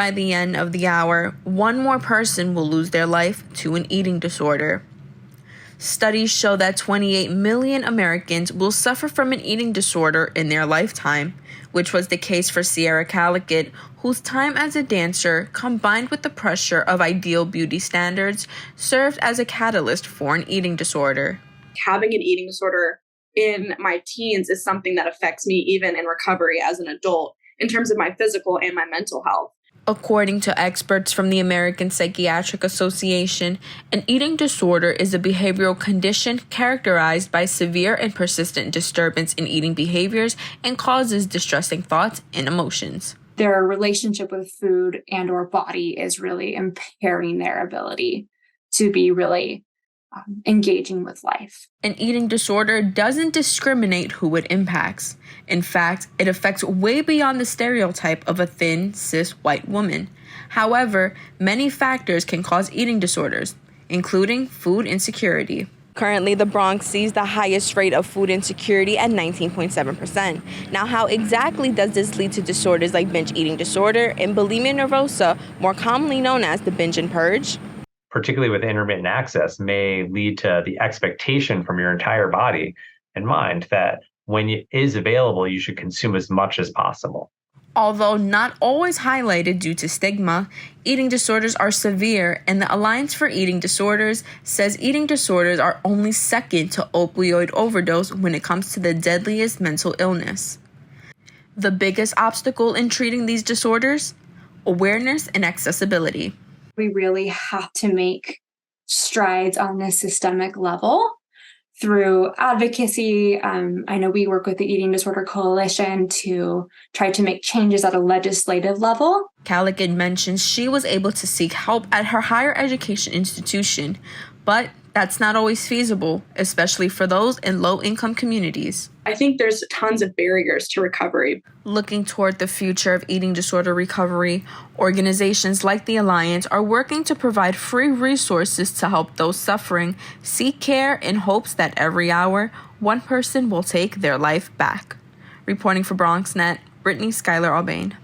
by the end of the hour, one more person will lose their life to an eating disorder. Studies show that 28 million Americans will suffer from an eating disorder in their lifetime, which was the case for Sierra Calicut, whose time as a dancer, combined with the pressure of ideal beauty standards, served as a catalyst for an eating disorder. Having an eating disorder in my teens is something that affects me even in recovery as an adult in terms of my physical and my mental health. According to experts from the American Psychiatric Association, an eating disorder is a behavioral condition characterized by severe and persistent disturbance in eating behaviors and causes distressing thoughts and emotions. Their relationship with food and or body is really impairing their ability to be really engaging with life. An eating disorder doesn't discriminate who it impacts. In fact, it affects way beyond the stereotype of a thin, cis white woman. However, many factors can cause eating disorders, including food insecurity. Currently, the Bronx sees the highest rate of food insecurity at 19.7%. Now, how exactly does this lead to disorders like binge eating disorder and bulimia nervosa, more commonly known as the binge and purge? Particularly with intermittent access, may lead to the expectation from your entire body and mind that when it is available, you should consume as much as possible. Although not always highlighted due to stigma, eating disorders are severe, and the Alliance for Eating Disorders says eating disorders are only second to opioid overdose when it comes to the deadliest mental illness. The biggest obstacle in treating these disorders? Awareness and accessibility. We really have to make strides on this systemic level through advocacy. I know we work with the Eating Disorder Coalition to try to make changes at a legislative level. Calicut mentions she was able to seek help at her higher education institution, but that's not always feasible, especially for those in low-income communities. I think there's tons of barriers to recovery. Looking toward the future of eating disorder recovery, organizations like the Alliance are working to provide free resources to help those suffering seek care in hopes that every hour, one person will take their life back. Reporting for BronxNet, Brittany, Skyler, Aubain.